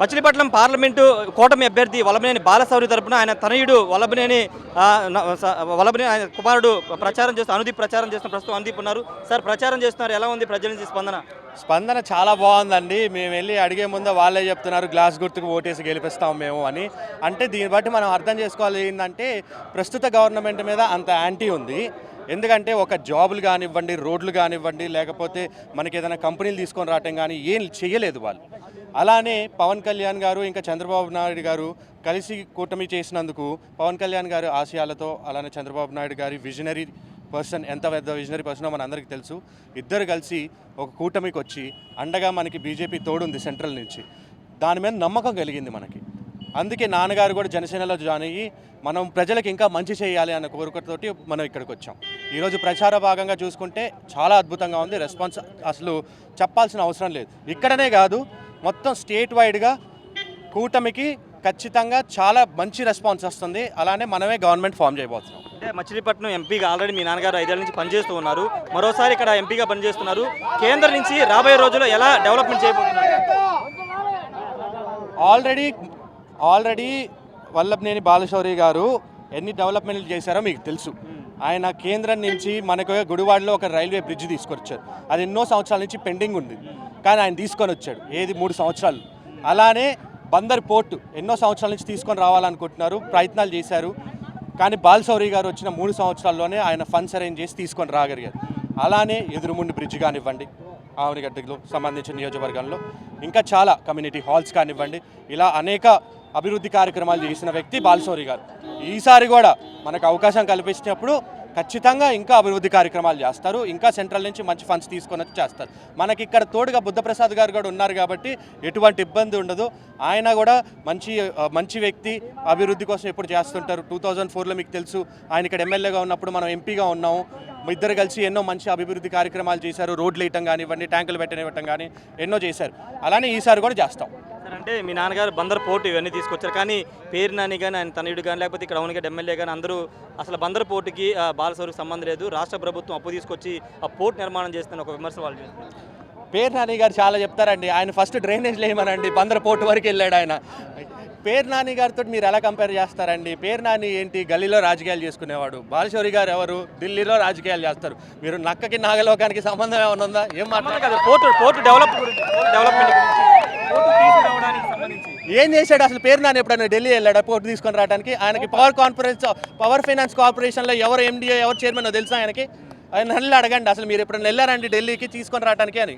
Machilipatnam parliament కూటమి అభ్యర్థి వల్లభనేని బాలశౌరి తరపున ఆయన తనయుడు వల్లభనేని ఆయన కుమారుడు ప్రచారం చేస్తూ అనుదీప్ ప్రచారం చేస్తున్న ప్రస్తుతం అనుదీప్ ఉన్నారు. సార్, ప్రచారం చేస్తున్నారు, ఎలా ఉంది ప్రజల నుంచి స్పందన? చాలా బాగుందండి. మేము వెళ్ళి అడిగే ముందు వాళ్ళే చెప్తున్నారు గ్లాస్ గుర్తుకు ఓటేసి గెలిపిస్తాం మేము అని. అంటే దీన్ని బట్టి మనం అర్థం చేసుకోవాలి ఏంటంటే ప్రస్తుత గవర్నమెంట్ మీద అంత యాంటీ ఉంది. ఎందుకంటే ఒక జాబులు కానివ్వండి, రోడ్లు కానివ్వండి, లేకపోతే మనకి ఏదైనా కంపెనీలు తీసుకొని రావటం కానీ ఏం చేయలేదు వాళ్ళు. అలానే పవన్ కళ్యాణ్ గారు ఇంకా చంద్రబాబు నాయుడు గారు కలిసి కూటమి చేసినందుకు పవన్ కళ్యాణ్ గారు ఆశయాలతో, అలానే చంద్రబాబు నాయుడు గారి విజనరీ పర్సన్, ఎంత పెద్ద విజనరీ పర్సనో మన అందరికీ తెలుసు. ఇద్దరు కలిసి ఒక కూటమికి వచ్చి అండగా మనకి బీజేపీ తోడుంది సెంట్రల్ నుంచి. దాని మీద నమ్మకం కలిగింది మనకి. అందుకే నాన్నగారు కూడా జనసేనలో జాయిన్ అయ్యి మనం ప్రజలకు ఇంకా మంచి చేయాలి అన్న కోరికతోటి మనం ఇక్కడికి వచ్చాం. ఈరోజు ప్రచార భాగంగా చూసుకుంటే చాలా అద్భుతంగా ఉంది. రెస్పాన్స్ అసలు చెప్పాల్సిన అవసరం లేదు. ఇక్కడనే కాదు, మొత్తం స్టేట్ వైడ్గా కూటమికి ఖచ్చితంగా చాలా మంచి రెస్పాన్స్ వస్తుంది. అలానే మనమే గవర్నమెంట్ ఫామ్ చేయబోతున్నాం. అంటే మచిలీపట్నం ఎంపీగా ఆల్రెడీ మీ నాన్నగారు 5 ఏళ్ల నుంచి పనిచేస్తూ ఉన్నారు, మరోసారి ఇక్కడ ఎంపీగా పనిచేస్తున్నారు. కేంద్రం నుంచి రాబోయే రోజుల్లో ఎలా డెవలప్మెంట్ చేయబోతున్నారు? ఆల్రెడీ వల్లభనేని బాలశౌరి గారు ఎన్ని డెవలప్మెంట్లు చేశారో మీకు తెలుసు. ఆయన కేంద్రం నుంచి మనకు గుడివాడలో ఒక రైల్వే బ్రిడ్జ్ తీసుకొచ్చారు. అది ఎన్నో సంవత్సరాల నుంచి పెండింగ్ ఉంది, కానీ ఆయన తీసుకొని వచ్చాడు. ఏది 3 సంవత్సరాలు. అలానే బందర్ పోర్టు ఎన్నో సంవత్సరాల నుంచి తీసుకొని రావాలనుకుంటున్నారు, ప్రయత్నాలు చేశారు. కానీ బాలశౌరి గారు వచ్చిన 3 సంవత్సరాల్లోనే ఆయన ఫండ్స్ అరేంజ్ చేసి తీసుకొని రాగలిగారు. అలానే ఎదురుముండి బ్రిడ్జ్ కానివ్వండి, ఆవనిగడ్డలో సంబంధించిన నియోజకవర్గంలో ఇంకా చాలా కమ్యూనిటీ హాల్స్ కానివ్వండి, ఇలా అనేక అభివృద్ధి కార్యక్రమాలు చేసిన వ్యక్తి బాలశౌరి గారు. ఈసారి కూడా మనకు అవకాశం కల్పించినప్పుడు ఖచ్చితంగా ఇంకా అభివృద్ధి కార్యక్రమాలు చేస్తారు. ఇంకా సెంట్రల్ నుంచి మంచి ఫండ్స్ తీసుకొని వచ్చి చేస్తారు. మనకి ఇక్కడ తోడుగా బుద్ధప్రసాద్ గారు కూడా ఉన్నారు కాబట్టి ఎటువంటి ఇబ్బంది ఉండదు. ఆయన కూడా మంచి వ్యక్తి, అభివృద్ధి కోసం ఎప్పుడు చేస్తుంటారు. 2004లో మీకు తెలుసు ఆయన ఇక్కడ ఎమ్మెల్యేగా ఉన్నప్పుడు మనం ఎంపీగా ఉన్నాము. ఇద్దరు కలిసి ఎన్నో మంచి అభివృద్ధి కార్యక్రమాలు చేశారు. రోడ్లు వేయటం కానివ్వండి, ట్యాంకులు పెట్టనివ్వటం కానీ ఎన్నో చేశారు. అలానే ఈసారి కూడా చేస్తాం. అంటే మీ నాన్నగారు బందర్ పోర్టు ఇవన్నీ తీసుకొచ్చారు, కానీ పేరు నాని కానీ ఆయన తనయుడు కానీ లేకపోతే ఇక్కడ అవునుగా ఎమ్మెల్యే కానీ అందరూ అసలు బందర్ పోర్టుకి బాలశౌరికి సంబంధం లేదు, రాష్ట్ర ప్రభుత్వం అప్పు తీసుకొచ్చి ఆ పోర్టు నిర్మాణం చేస్తున్న ఒక విమర్శ వాళ్ళు చేస్తున్నారు. పేరు నాని గారు చాలా చెప్తారండి. ఆయన ఫస్ట్ డ్రైనేజ్ లేమనండి బందర్ పోర్టు వరకు వెళ్ళాడు ఆయన. పేరు నాని గారితో మీరు ఎలా కంపేర్ చేస్తారండి? పేరు నాని ఏంటి, గల్లీలో రాజకీయాలు చేసుకునేవాడు. బాలశౌరి గారు ఎవరు, ఢిల్లీలో రాజకీయాలు చేస్తారు. మీరు నక్కకి నాగలోకానికి సంబంధం ఏమైనా ఉందా? ఏం మాట్లాడదు. పోర్టు డెవలప్మెంట్ ఏం చేశాడు అసలు? పేరు నాని ఎప్పుడైనా ఢిల్లీ వెళ్ళాడు పోర్టు తీసుకొని రావడానికి? ఆయనకి పవర్ ఫైనాన్స్ కార్పొరేషన్లో ఎవరు ఎండిఓ, ఎవరు చైర్మన్ తెలుసా ఆయనకి? ఆయన నల్లి అడగండి అసలు మీరు ఎప్పుడైనా వెళ్ళారండి ఢిల్లీకి తీసుకొని రావడానికి అని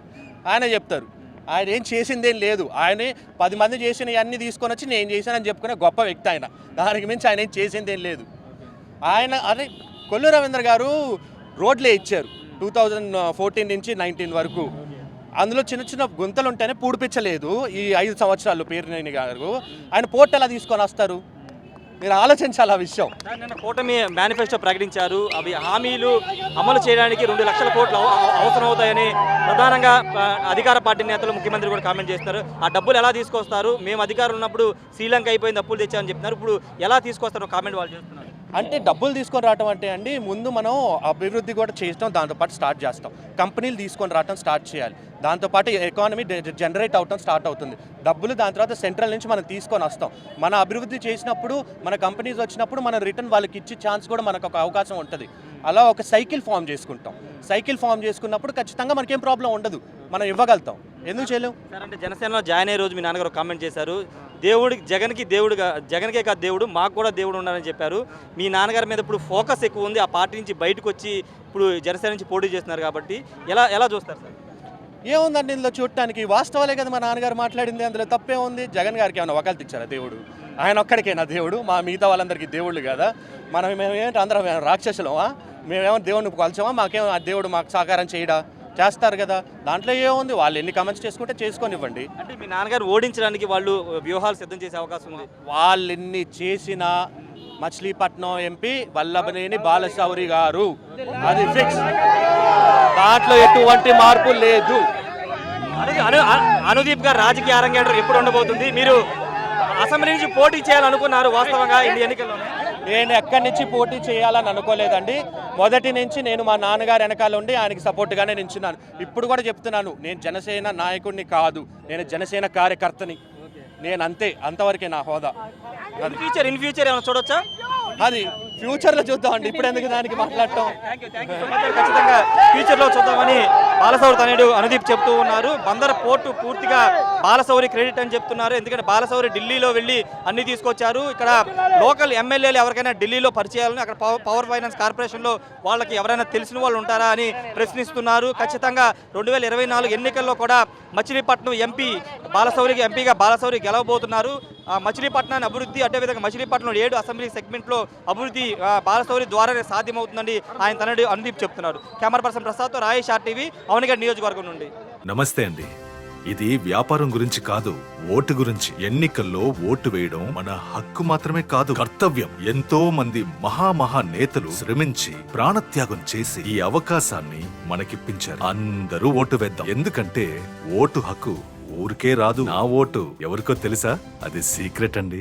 ఆయన చెప్తారు. ఆయన ఏం చేసిందేం లేదు. ఆయన 10 మంది చేసిన అన్నీ తీసుకొని వచ్చి నేను చేశానని చెప్పుకునే గొప్ప వ్యక్తి ఆయన. దానికి మించి ఆయన ఏం చేసిందేం లేదు. అదే కొల్లు రవీంద్ర గారు రోడ్లే ఇచ్చారు 2014 నుంచి 19 వరకు. అందులో చిన్న గుంతలు ఉంటేనే పూడిపించలేదు ఈ 5 సంవత్సరాలు పేరు నాని గారు. ఆయన పోర్టు ఎలా తీసుకొని వస్తారు? మీరు ఆలోచించాలి ఆ విషయం. నిన్న కూటమి మేనిఫెస్టో ప్రకటించారు. అవి హామీలు అమలు చేయడానికి 2 లక్షల కోట్లు అవసరం అవుతాయని ప్రధానంగా అధికార పార్టీ నేతలు, ముఖ్యమంత్రి కూడా కామెంట్ చేస్తున్నారు. ఆ డబ్బులు ఎలా తీసుకొస్తారు? మేము అధికారులు ఉన్నప్పుడు శ్రీలంక అయిపోయింది, అప్పులు తెచ్చామని చెప్తున్నారు. ఇప్పుడు ఎలా తీసుకొస్తారు కామెంట్ వాళ్ళు చేస్తున్నారు. అంటే డబ్బులు తీసుకొని రావటం అంటే అండి, ముందు మనం అభివృద్ధి కూడా చేయటం, దాంతోపాటు స్టార్ట్ చేస్తాం. కంపెనీలు తీసుకొని రావటం స్టార్ట్ చేయాలి. దాంతోపాటు ఎకానమీ జనరేట్ అవటం స్టార్ట్ అవుతుంది. డబ్బులు దాని తర్వాత సెంట్రల్ నుంచి మనం తీసుకొని వస్తాం. మన అభివృద్ధి చేసినప్పుడు, మన కంపెనీస్ వచ్చినప్పుడు మన రిటర్న్ వాళ్ళకి ఇచ్చే ఛాన్స్ కూడా మనకు ఒక అవకాశం ఉంటుంది. అలా ఒక సైకిల్ ఫామ్ చేసుకుంటాం. సైకిల్ ఫామ్ చేసుకున్నప్పుడు ఖచ్చితంగా మనకేం ప్రాబ్లం ఉండదు, మనం ఇవ్వగలుగుతాం. ఎందుకు చేయలేము సార్? అంటే జనసేనలో జాయిన్ అయ్యే రోజు మీ నాన్నగారు కామెంట్ చేశారు, జగన్కే కాదు దేవుడు, మాకు కూడా దేవుడు ఉండాలని చెప్పారు. మీ నాన్నగారి మీద ఇప్పుడు ఫోకస్ ఎక్కువ ఉంది. ఆ పార్టీ నుంచి బయటకు వచ్చి ఇప్పుడు జనసేన నుంచి పోటీ చేస్తున్నారు కాబట్టి ఎలా చూస్తారు సార్? ఏముందండి ఇందులో చూడటానికి? వాస్తవాలే కదా మా నాన్నగారు మాట్లాడింది. అందులో తప్పే ఉంది. జగన్ గారికి ఏమైనా వకాలు తెచ్చారా దేవుడు? ఆయన ఒక్కడికేనా దేవుడు? మా మిగతా వాళ్ళందరికీ దేవుళ్ళు కదా. మేమేంటి అందరం రాక్షసులమా? మేమేమో దేవుడిని కొలచామా? మాకేమో ఆ దేవుడు మాకు సహకారం చేయడా? చేస్తారు కదా. దాంట్లో ఏముంది? వాళ్ళు ఎన్ని కమెంట్స్ చేసుకుంటే చేసుకొనివ్వండి. అంటే మీ నాన్నగారు ఓడించడానికి వాళ్ళు వ్యూహాలు సిద్ధం చేసే అవకాశం ఉంది. వాళ్ళు ఎన్ని చేసినా మచిలీపట్నం ఎంపీ వల్లభనేని బాలశౌరి గారు, అది ఫిక్స్. దాంట్లో ఎటువంటి మార్పు లేదు. అనుదీప్ గారు రాజకీయ అరంగేట్రం ఎప్పుడు ఉండబోతుంది? మీరు అసెంబ్లీ నుంచి పోటీ చేయాలనుకున్నారు వాస్తవంగా ఈ ఎన్నికల్లో? నేను ఎక్కడి నుంచి పోటీ చేయాలని అనుకోలేదండి. మొదటి నుంచి నేను మా నాన్నగారు వెనకాల ఉండి ఆయనకి సపోర్ట్గానే నించున్నాను. ఇప్పుడు కూడా చెప్తున్నాను, నేను జనసేన నాయకుడిని కాదు, నేను జనసేన కార్యకర్తని. నేను అంతే, అంతవరకే నా హోదా. ఇన్ ఫ్యూచర్ ఏమైనా చూడొచ్చా? అది ఫ్యూచర్లో చూద్దామండి, ఇప్పుడు ఎందుకు దానికి మాట్లాడటం. ఖచ్చితంగా ఫ్యూచర్లో చూద్దామని బాలశౌరి తనయుడు అనుదీప్ చెప్తూ ఉన్నారు. బందర్ పోర్టు పూర్తిగా బాలశౌరి క్రెడిట్ అని చెప్తున్నారు. ఎందుకంటే బాలశౌరి ఢిల్లీలో వెళ్ళి అన్ని తీసుకొచ్చారు. ఇక్కడ లోకల్ ఎమ్మెల్యేలు ఎవరికైనా ఢిల్లీలో పరిచయాలను అక్కడ పవర్ ఫైనాన్స్ కార్పొరేషన్లో వాళ్ళకి ఎవరైనా తెలిసిన వాళ్ళు ఉంటారా అని ప్రశ్నిస్తున్నారు. ఖచ్చితంగా 2024 ఎన్నికల్లో కూడా మచిలీపట్నం ఎంపీ బాలశౌరికి ఎంపీగా బాలశౌరి గెలవబోతున్నారు. మచిలీపట్నాన్ని అభివృద్ధి, అదేవిధంగా మచిలీపట్నం 7 అసెంబ్లీ సెగ్మెంట్లో అభివృద్ధి బాలశౌరి ద్వారానే సాధ్యమవుతుందని ఆయన తనయుడు అనుదీప్ చెప్తున్నారు. కెమెరా పర్సన్ ప్రసాద్తో రాయేష్ RTV, అవనిగడ్ నియోజకవర్గం నుండి. నమస్తే అండి. ఇది వ్యాపారం గురించి కాదు, ఓటు గురించి. ఎన్నికల్లో ఓటు వేయడం మన హక్కు మాత్రమే కాదు, కర్తవ్యం. ఎంతో మంది మహా నేతలు శ్రమించి ప్రాణత్యాగం చేసి ఈ అవకాశాన్ని మనకిప్పించారు. అందరూ ఓటు వేద్దాం, ఎందుకంటే ఓటు హక్కు ఊరికే రాదు. నా ఓటు ఎవరికో తెలుసా? అది సీక్రెట్ అండి.